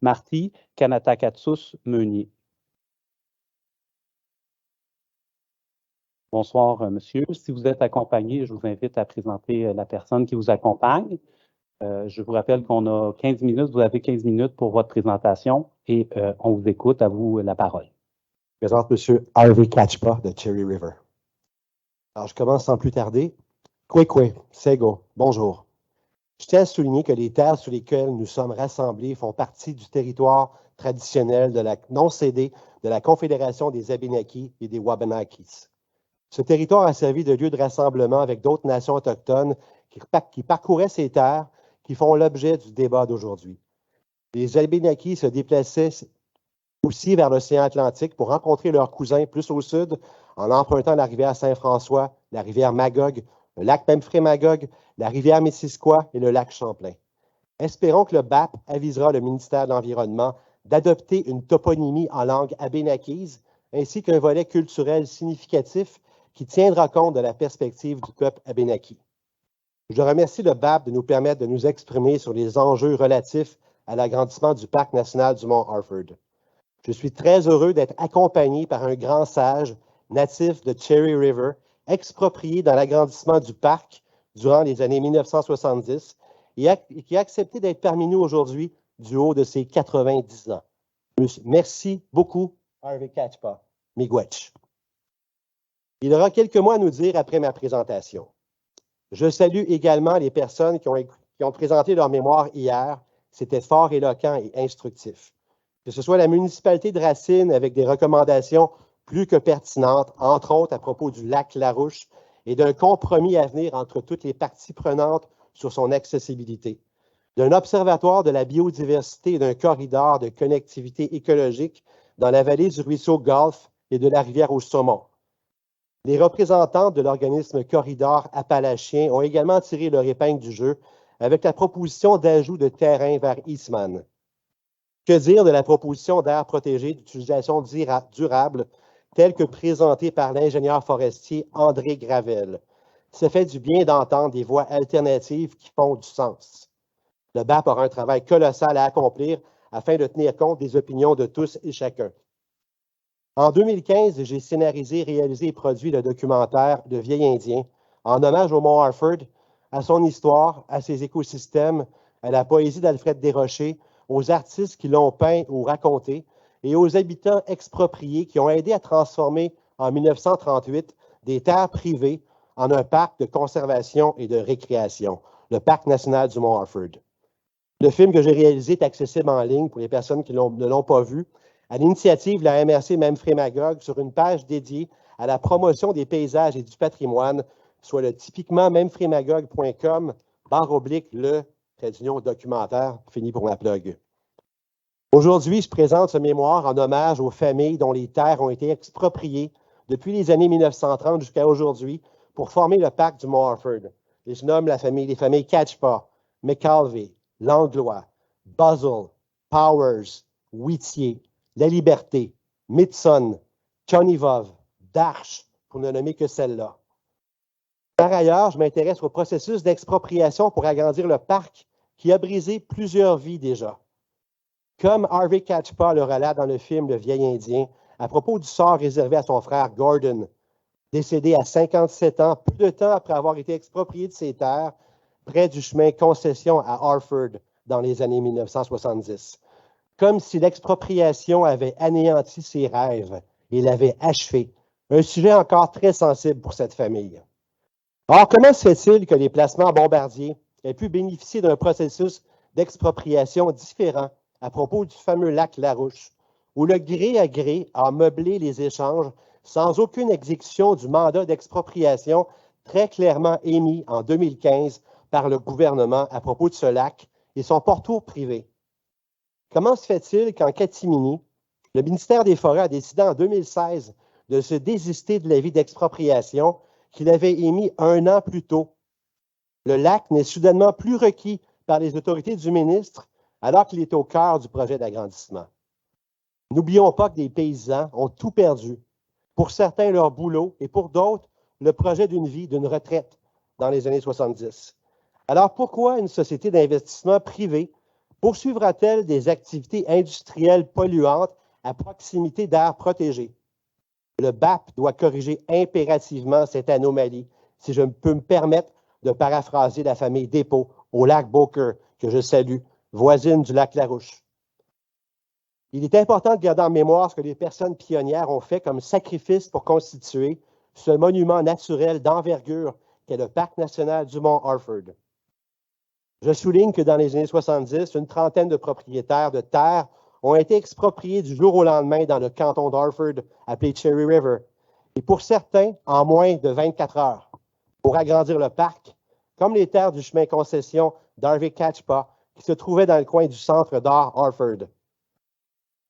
Marty Kanatakatsus Meunier. Bonsoir, monsieur. Si vous êtes accompagné, je vous invite à présenter la personne qui vous accompagne. Je vous rappelle qu'on a 15 minutes. Vous avez 15 minutes pour votre présentation et on vous écoute. À vous la parole. Je présente M. Harvey Kachpa de Cherry River. Alors, je commence sans plus tarder. Kwekwe, Sego, bonjour. Je tiens à souligner que les terres sur lesquelles nous sommes rassemblés font partie du territoire traditionnel de la non cédé de la Confédération des Abénaquis et des Wabanakis. Ce territoire a servi de lieu de rassemblement avec d'autres nations autochtones qui parcouraient ces terres qui font l'objet du débat d'aujourd'hui. Les Abénaquis se déplaçaient aussi vers l'océan Atlantique pour rencontrer leurs cousins plus au sud en empruntant la rivière Saint-François, la rivière Magog, le lac Memphremagog, la rivière Missisquoi et le lac Champlain. Espérons que le BAP avisera le ministère de l'Environnement d'adopter une toponymie en langue abénakise ainsi qu'un volet culturel significatif qui tiendra compte de la perspective du peuple abénaki. Je remercie le BAP de nous permettre de nous exprimer sur les enjeux relatifs à l'agrandissement du Parc national du Mont Harford. Je suis très heureux d'être accompagné par un grand sage natif de Cherry River, exproprié dans l'agrandissement du parc durant les années 1970 et qui a accepté d'être parmi nous aujourd'hui du haut de ses 90 ans. Merci beaucoup, Harvey Kachpa, Miigwech. Il aura quelques mots à nous dire après ma présentation. Je salue également les personnes qui ont présenté leur mémoire hier. C'était fort éloquent et instructif. Que ce soit la municipalité de Racine avec des recommandations plus que pertinentes, entre autres à propos du lac Larouche et d'un compromis à venir entre toutes les parties prenantes sur son accessibilité, d'un observatoire de la biodiversité et d'un corridor de connectivité écologique dans la vallée du ruisseau Gulf et de la rivière au Saumon. Les représentants de l'organisme Corridor appalachien ont également tiré leur épingle du jeu avec la proposition d'ajout de terrain vers Eastman. Que dire de la proposition d'aire protégée d'utilisation durable telle que présentée par l'ingénieur forestier André Gravel? Ça fait du bien d'entendre des voix alternatives qui font du sens. Le BAP aura un travail colossal à accomplir afin de tenir compte des opinions de tous et chacun. En 2015, j'ai scénarisé, réalisé et produit le documentaire Le Vieil Indien en hommage au Mont Harford, à son histoire, à ses écosystèmes, à la poésie d'Alfred Desrochers, aux artistes qui l'ont peint ou raconté et aux habitants expropriés qui ont aidé à transformer en 1938 des terres privées en un parc de conservation et de récréation, le Parc national du Mont Harford. Le film que j'ai réalisé est accessible en ligne pour les personnes qui ne l'ont pas vu, à l'initiative de la MRC Memphremagog sur une page dédiée à la promotion des paysages et du patrimoine, soit le typiquement memphremagog.com/le documentaire, fini pour ma plug. Aujourd'hui, je présente ce mémoire en hommage aux familles dont les terres ont été expropriées depuis les années 1930 jusqu'à aujourd'hui pour former le parc du Mont Harford. Et je nomme les familles Kachpa, McAlvey, Langlois, Buzzell, Powers, Whittier, La Liberté, Mitson, Chonivov, Darche, pour ne nommer que celle-là. Par ailleurs, je m'intéresse au processus d'expropriation pour agrandir le parc qui a brisé plusieurs vies déjà. Comme Harvey Kachpa le relate dans le film Le Vieil Indien, à propos du sort réservé à son frère Gordon, décédé à 57 ans, peu de temps après avoir été exproprié de ses terres, près du chemin Concession à Harford dans les années 1970. Comme si l'expropriation avait anéanti ses rêves et l'avait achevé. Un sujet encore très sensible pour cette famille. Or, comment se fait-il que les placements bombardiers aient pu bénéficier d'un processus d'expropriation différent à propos du fameux lac Larouche, où le gré à gré a meublé les échanges sans aucune exécution du mandat d'expropriation très clairement émis en 2015 par le gouvernement à propos de ce lac et son pourtour privé? Comment se fait-il qu'en catimini, le ministère des Forêts a décidé en 2016 de se désister de l'avis d'expropriation qu'il avait émis 1 an plus tôt? Le lac n'est soudainement plus requis par les autorités du ministre alors qu'il est au cœur du projet d'agrandissement. N'oublions pas que des paysans ont tout perdu. Pour certains, leur boulot et pour d'autres, le projet d'une vie, d'une retraite dans les années 70. Alors pourquoi une société d'investissement privée Poursuivra-t-elle des activités industrielles polluantes à proximité d'aires protégées? Le BAP doit corriger impérativement cette anomalie, si je peux me permettre de paraphraser la famille Despaux au lac Beaucourt, que je salue, voisine du lac Larouche. Il est important de garder en mémoire ce que les personnes pionnières ont fait comme sacrifice pour constituer ce monument naturel d'envergure qu'est le Parc national du Mont Harford. Je souligne que dans les années 70, une trentaine de propriétaires de terres ont été expropriés du jour au lendemain dans le canton d'Harford, appelé Cherry River, et pour certains, en moins de 24 heures, pour agrandir le parc, comme les terres du chemin concession d'Harvey-Catchpa, qui se trouvait dans le coin du centre d'art Harford.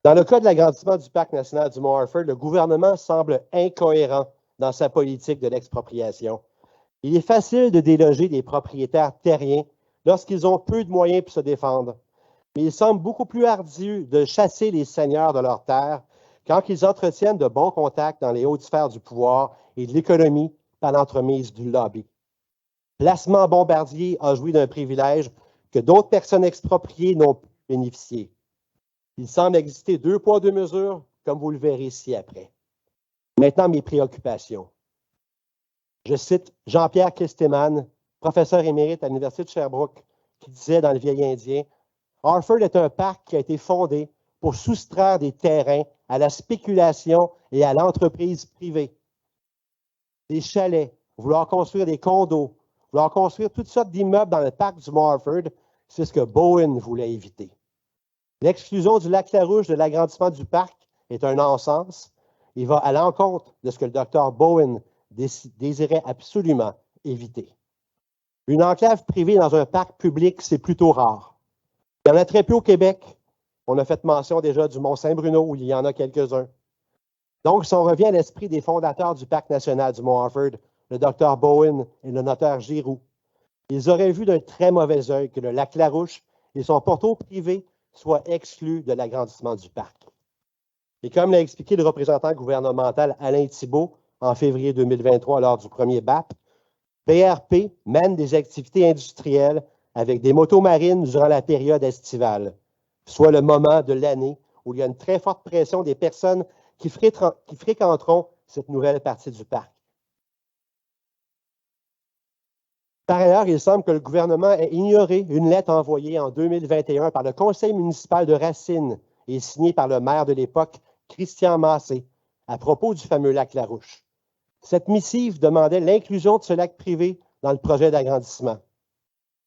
Dans le cas de l'agrandissement du Parc national du Mont Harford, le gouvernement semble incohérent dans sa politique de l'expropriation. Il est facile de déloger des propriétaires terriens lorsqu'ils ont peu de moyens pour se défendre, mais il semble beaucoup plus ardu de chasser les seigneurs de leurs terres quand ils entretiennent de bons contacts dans les hautes sphères du pouvoir et de l'économie par l'entremise du lobby. Placement Bombardier a joui d'un privilège que d'autres personnes expropriées n'ont pu bénéficier. Il semble exister 2 poids, 2 mesures, comme vous le verrez ci-après. Maintenant, mes préoccupations. Je cite Jean-Pierre Kisteman, professeur émérite à l'Université de Sherbrooke, qui disait dans Le Vieil Indien, « Harford est un parc qui a été fondé pour soustraire des terrains à la spéculation et à l'entreprise privée. Des chalets, vouloir construire des condos, vouloir construire toutes sortes d'immeubles dans le parc du Mont Harford, c'est ce que Bowen voulait éviter. L'exclusion du lac Larouche de l'agrandissement du parc est un non-sens. Il va à l'encontre de ce que le docteur Bowen désirait absolument éviter. Une enclave privée dans un parc public, c'est plutôt rare. Il y en a très peu au Québec. On a fait mention déjà du Mont-Saint-Bruno, où il y en a quelques-uns. Donc, si on revient à l'esprit des fondateurs du Parc national du Mont Harford, le docteur Bowen et le notaire Giroux, ils auraient vu d'un très mauvais œil que le lac Larouche et son porto privé soient exclus de l'agrandissement du parc. Et comme l'a expliqué le représentant gouvernemental Alain Thibault en février 2023 lors du premier BAP, BRP mène des activités industrielles avec des motos marines durant la période estivale, soit le moment de l'année où il y a une très forte pression des personnes qui fréquenteront cette nouvelle partie du parc. Par ailleurs, il semble que le gouvernement ait ignoré une lettre envoyée en 2021 par le conseil municipal de Racine et signée par le maire de l'époque, Christian Massé, à propos du fameux lac Larouche. Cette missive demandait l'inclusion de ce lac privé dans le projet d'agrandissement.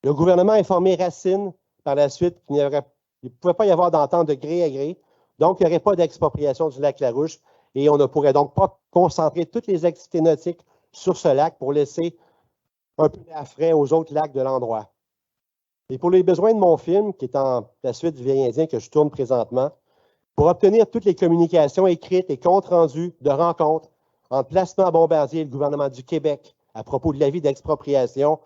Le gouvernement a informé Racine par la suite qu'il ne pouvait pas y avoir d'entente de gré à gré, donc il n'y aurait pas d'expropriation du lac Larouche et on ne pourrait donc pas concentrer toutes les activités nautiques sur ce lac pour laisser un peu à frais aux autres lacs de l'endroit. Et pour les besoins de mon film, qui est en la suite du Vieil Indien que je tourne présentement, pour obtenir toutes les communications écrites et comptes rendus de rencontres entre Placement Bombardier et le gouvernement du Québec à propos de l'avis d'expropriation,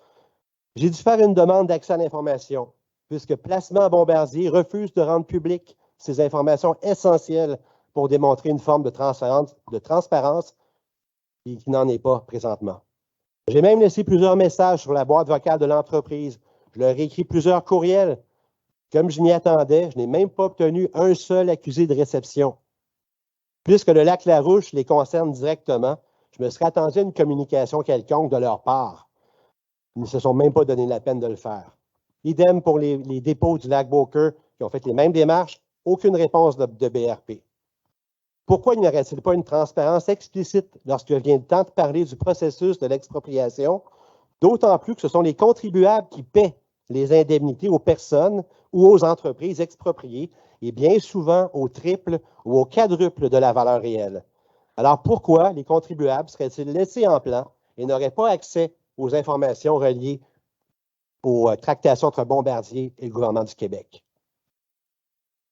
j'ai dû faire une demande d'accès à l'information, puisque Placement Bombardier refuse de rendre publiques ces informations essentielles pour démontrer une forme de transparence et qui n'en est pas présentement. J'ai même laissé plusieurs messages sur la boîte vocale de l'entreprise. Je leur ai écrit plusieurs courriels. Comme je m'y attendais, je n'ai même pas obtenu un seul accusé de réception. Puisque le lac Larouche les concerne directement, je me serais attendu à une communication quelconque de leur part. Ils ne se sont même pas donné la peine de le faire. Idem pour les dépôts du lac Beaucourt qui ont fait les mêmes démarches, aucune réponse de BRP. Pourquoi n'y aurait-il pas une transparence explicite lorsque vient le temps de parler du processus de l'expropriation, d'autant plus que ce sont les contribuables qui paient les indemnités aux personnes ou aux entreprises expropriées, et bien souvent au triple ou au quadruple de la valeur réelle. Alors pourquoi les contribuables seraient-ils laissés en plan et n'auraient pas accès aux informations reliées aux tractations entre Bombardier et le gouvernement du Québec?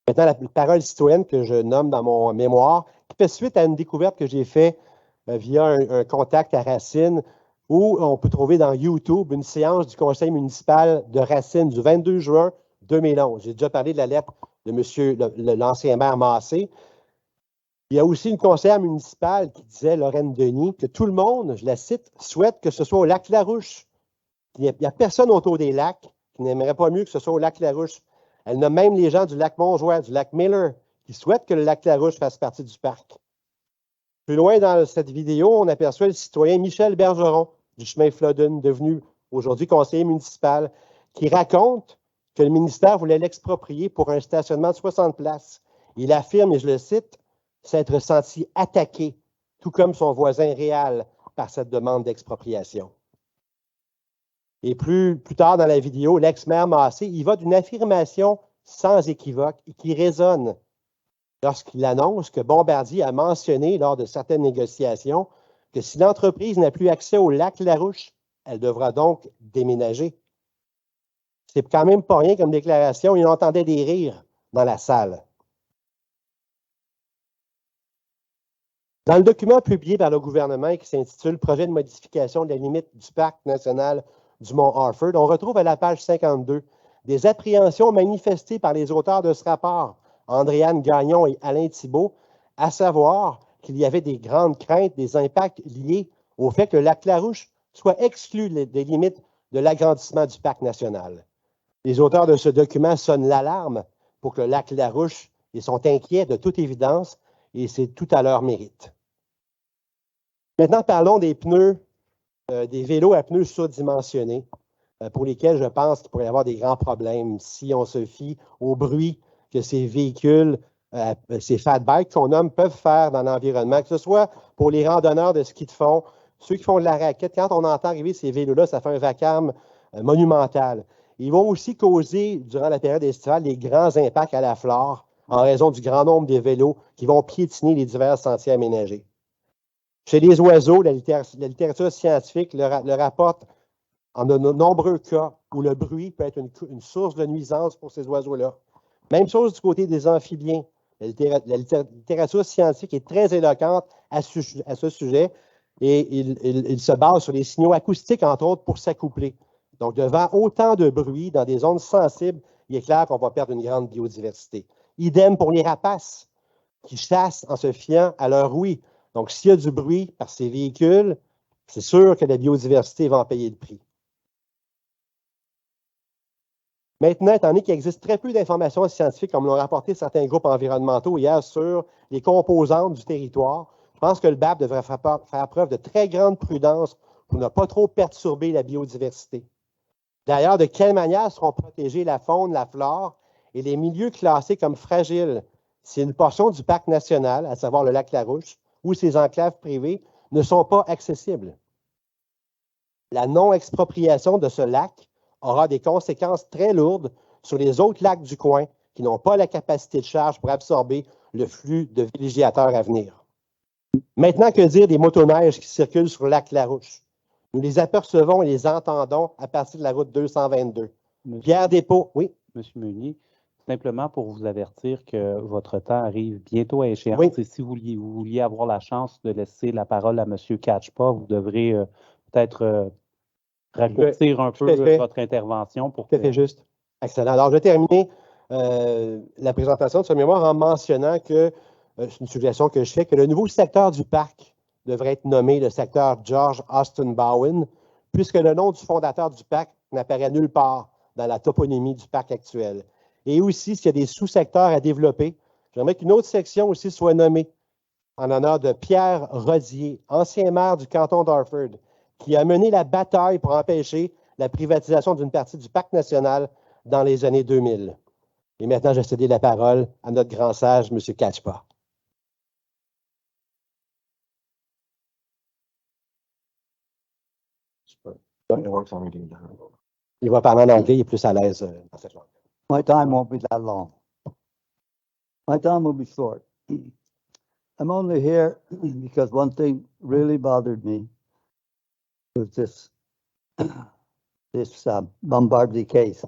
Maintenant, la parole citoyenne que je nomme dans mon mémoire, qui fait suite à une découverte que j'ai faite via un contact à Racine, où on peut trouver dans YouTube une séance du conseil municipal de Racine du 22 juin 2011. J'ai déjà parlé de la lettre de l'ancien maire Massé. Il y a aussi une conseillère municipale qui disait, Lorraine Denis, que tout le monde, je la cite, souhaite que ce soit au lac Larouche. Il n'y a personne autour des lacs qui n'aimerait pas mieux que ce soit au lac Larouche. Elle nomme même les gens du lac Montjoie, du lac Miller, qui souhaitent que le lac Larouche fasse partie du parc. Plus loin dans cette vidéo, on aperçoit le citoyen Michel Bergeron du chemin Flodden, devenu aujourd'hui conseiller municipal, qui raconte que le ministère voulait l'exproprier pour un stationnement de 60 places. Il affirme, et je le cite, s'être senti attaqué, tout comme son voisin réel, par cette demande d'expropriation. Et plus tard dans la vidéo, l'ex-maire Massé y va d'une affirmation sans équivoque et qui résonne lorsqu'il annonce que Bombardier a mentionné lors de certaines négociations que si l'entreprise n'a plus accès au lac Larouche, elle devra donc déménager. C'est quand même pas rien comme déclaration. Il entendait des rires dans la salle. Dans le document publié par le gouvernement qui s'intitule « Projet de modification de la limite du parc national du Mont Harford », on retrouve à la page 52 des appréhensions manifestées par les auteurs de ce rapport, Andréane Gagnon et Alain Thibault, à savoir qu'il y avait des grandes craintes des impacts liés au fait que le lac Larouche soit exclu des limites de l'agrandissement du parc national. Les auteurs de ce document sonnent l'alarme pour que le lac Larouche, ils sont inquiets de toute évidence et c'est tout à leur mérite. Maintenant, parlons des pneus, des vélos à pneus surdimensionnés, pour lesquels je pense qu'il pourrait y avoir des grands problèmes si on se fie au bruit que ces véhicules, ces fat bikes qu'on nomme, peuvent faire dans l'environnement, que ce soit pour les randonneurs de ski de fond, ceux qui font de la raquette. Quand on entend arriver ces vélos-là, ça fait un vacarme monumental. Ils vont aussi causer, durant la période estivale, des grands impacts à la flore en raison du grand nombre de vélos qui vont piétiner les divers sentiers aménagés. Chez les oiseaux, la littérature scientifique le rapporte en de nombreux cas où le bruit peut être une source de nuisance pour ces oiseaux-là. Même chose du côté des amphibiens. La littérature scientifique est très éloquente à ce sujet et il se base sur les signaux acoustiques, entre autres, pour s'accoupler. Donc, devant autant de bruit dans des zones sensibles, il est clair qu'on va perdre une grande biodiversité. Idem pour les rapaces qui chassent en se fiant à leur ouïe. Donc, s'il y a du bruit par ces véhicules, c'est sûr que la biodiversité va en payer le prix. Maintenant, étant donné qu'il existe très peu d'informations scientifiques, comme l'ont rapporté certains groupes environnementaux hier, sur les composantes du territoire, je pense que le BAP devrait faire preuve de très grande prudence pour ne pas trop perturber la biodiversité. D'ailleurs, de quelle manière seront protégés la faune, la flore et les milieux classés comme fragiles si une portion du parc national, à savoir le lac Larouche, ou ses enclaves privées, ne sont pas accessibles? La non-expropriation de ce lac aura des conséquences très lourdes sur les autres lacs du coin qui n'ont pas la capacité de charge pour absorber le flux de villégiateurs à venir. Maintenant, que dire des motoneiges qui circulent sur le lac Larouche? Nous les apercevons et les entendons à partir de la route 222. Pierre Despaux, oui. Monsieur Meunier, simplement pour vous avertir que votre temps arrive bientôt à échéance. Oui. Et si vous vouliez avoir la chance de laisser la parole à M. Catchpa, vous devrez peut-être raccourcir un peu votre intervention. Pour Tout à fait juste. Excellent. Alors, je vais terminer la présentation de ce mémoire en mentionnant que, c'est une suggestion que je fais, que le nouveau secteur du parc devrait être nommé le secteur George Austin Bowen, puisque le nom du fondateur du parc n'apparaît nulle part dans la toponymie du parc actuel. Et aussi, s'il y a des sous-secteurs à développer, j'aimerais qu'une autre section aussi soit nommée en l'honneur de Pierre Rodier, ancien maire du canton d'Harford, qui a mené la bataille pour empêcher la privatisation d'une partie du parc national dans les années 2000. Et maintenant, je vais céder la parole à notre grand sage, M. Catchpa. Il va parler en anglais, il est plus à l'aise dans cette langue. My time won't be that long. My time will be short. I'm only here because one thing really bothered me was this Bombardier case.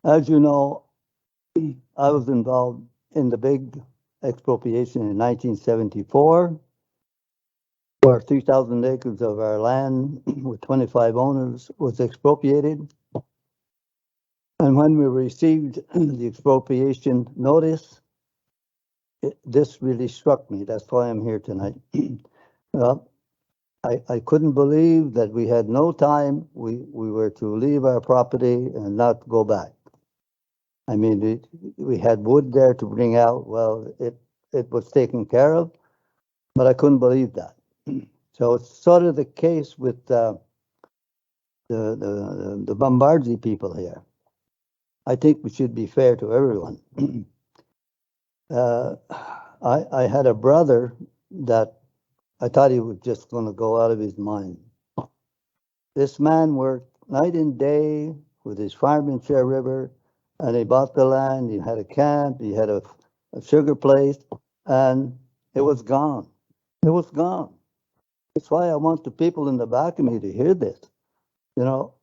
As you know, I was involved in the big expropriation in 1974, where 3,000 acres of our land with 25 owners was expropriated. And when we received the expropriation notice, this really struck me. That's why I'm here tonight. I couldn't believe that we had no time. We were to leave our property and not go back. I mean, we had wood there to bring out. Well, it was taken care of, but I couldn't believe that. So it's sort of the case with the Bombardier people here. I think we should be fair to everyone. I had a brother that I thought he was just going to go out of his mind. This man worked night and day with his farm in Cherry River, and he bought the land. He had a camp. He had a sugar place, and it was gone. It was gone. That's why I want the people in the back of me to hear this. You know,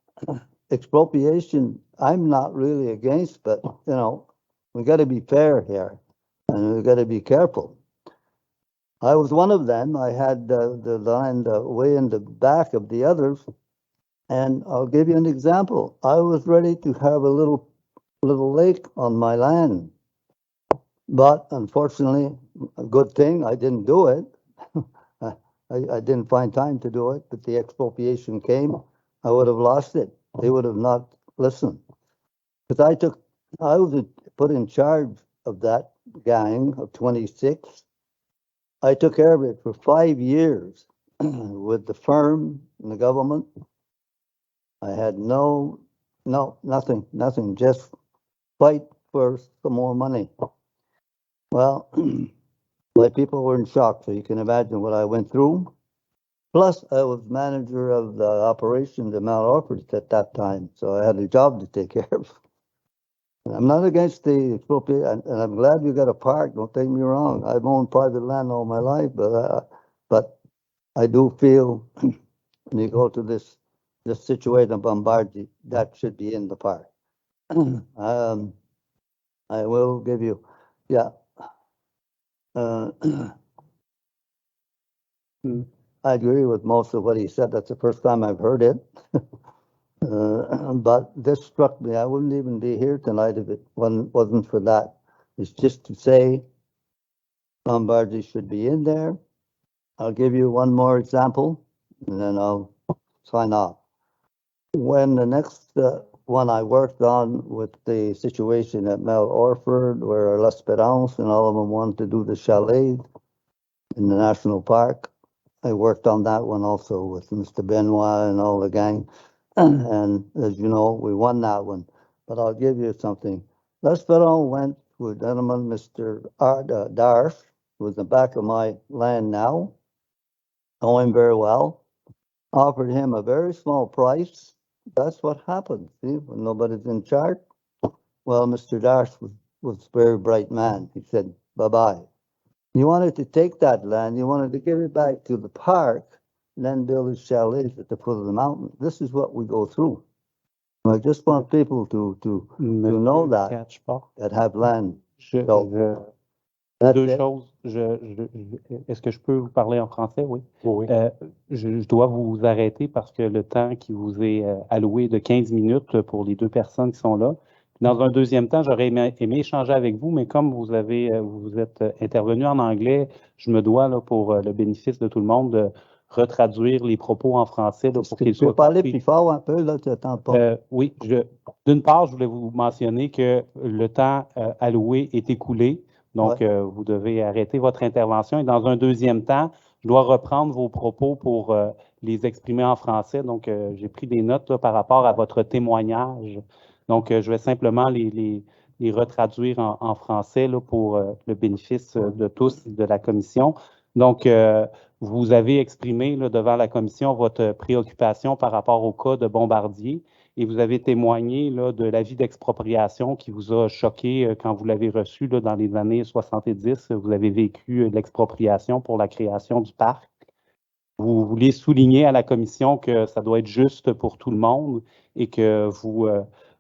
expropriation, I'm not really against, but, you know, we got to be fair here, and we got to be careful. I was one of them. I had the land way in the back of the others, and I'll give you an example. I was ready to have a little lake on my land, but unfortunately, a good thing I didn't do it. I didn't find time to do it, but the expropriation came. I would have lost it. They would have not listened. Because I was put in charge of that gang of 26. I took care of it for 5 years with the firm and the government. I had nothing, just fight for some more money. Well, my people were in shock, so you can imagine what I went through. Plus, I was manager of the operations at Mount Orford at that time, so I had a job to take care of. And I'm not against the expropriation, and I'm glad we got a park. Don't take me wrong. I've owned private land all my life, but I do feel when you go to this situation of Bombardier, that should be in the park. I will give you, yeah. I agree with most of what he said. That's the first time I've heard it. But this struck me. I wouldn't even be here tonight if it wasn't for that. It's just to say Bombardier should be in there. I'll give you one more example, and then I'll sign off. When the next one I worked on with the situation at Mount Orford, where L'Espérance and all of them wanted to do the chalet in the national park, I worked on that one also with Mr. Benoit and all the gang. And as you know, we won that one. But I'll give you something. L'Espérance went to a gentleman, Mr. Darsh, who was in the back of my land now, know him very well, offered him a very small price. That's what happens, see, when nobody's in charge. Well, Mr. Darsh was a very bright man. He said, bye-bye. He wanted to take that land, he wanted to give it back to the park, and then build his chalets at the foot of the mountain. This is what we go through. I just want people to know that have land. Deux choses. Est-ce que je peux vous parler en français? Oui. Oui. Je dois vous arrêter parce que le temps qui vous est alloué de 15 minutes pour les deux personnes qui sont là. Dans un deuxième temps, j'aurais aimé échanger avec vous, mais comme vous êtes intervenu en anglais, je me dois, là, pour le bénéfice de tout le monde, de retraduire les propos en français là, pour qu'ils soient. Tu peux parler plus fort un peu, là, tu n'entends pas. Oui. D'une part, je voulais vous mentionner que le temps alloué est écoulé. Donc, vous devez arrêter votre intervention. Et dans un deuxième temps, je dois reprendre vos propos pour les exprimer en français. Donc, j'ai pris des notes là, par rapport à votre témoignage. Donc, je vais simplement les retraduire en français là, pour le bénéfice de tous de la commission. Donc, vous avez exprimé là, devant la commission votre préoccupation par rapport au cas de Bombardier. Et vous avez témoigné là, de l'avis d'expropriation qui vous a choqué quand vous l'avez reçu là, dans les années 70. Vous avez vécu l'expropriation pour la création du parc. Vous voulez souligner à la commission que ça doit être juste pour tout le monde et que vous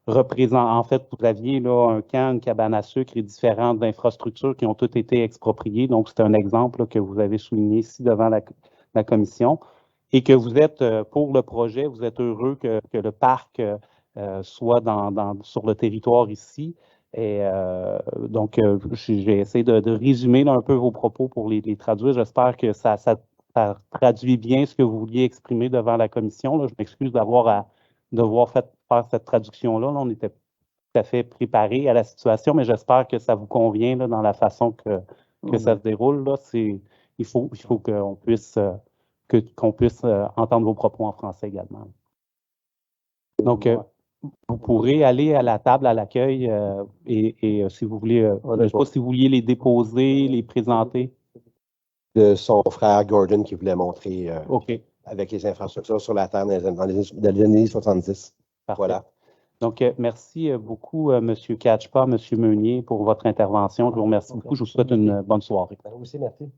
en fait, vous aviez là, un camp, une cabane à sucre et différentes infrastructures qui ont toutes été expropriées. Donc, c'est un exemple là, que vous avez souligné ici devant la commission. Et que vous êtes pour le projet, vous êtes heureux que le parc soit sur le territoire ici. Et donc, j'ai essayé de résumer là, un peu vos propos pour les traduire. J'espère que ça traduit bien ce que vous vouliez exprimer devant la commission. Là. Je m'excuse devoir faire cette traduction-là. Là, on était à fait préparé à la situation, mais j'espère que ça vous convient là, dans la façon que ça se déroule. Là. Il faut qu'on puisse, qu'on puisse entendre vos propos en français également. Donc, vous pourrez aller à la table à l'accueil et si vous voulez, je ne sais pas si vous vouliez les déposer, les présenter. De son frère Gordon qui voulait montrer OK. avec les infrastructures sur la Terre dans les années 70. Parfait. Voilà. Donc, merci beaucoup, M. Catchpa, M. Meunier, pour votre intervention. Je vous remercie beaucoup. Je vous souhaite une bonne soirée. Vous aussi, merci.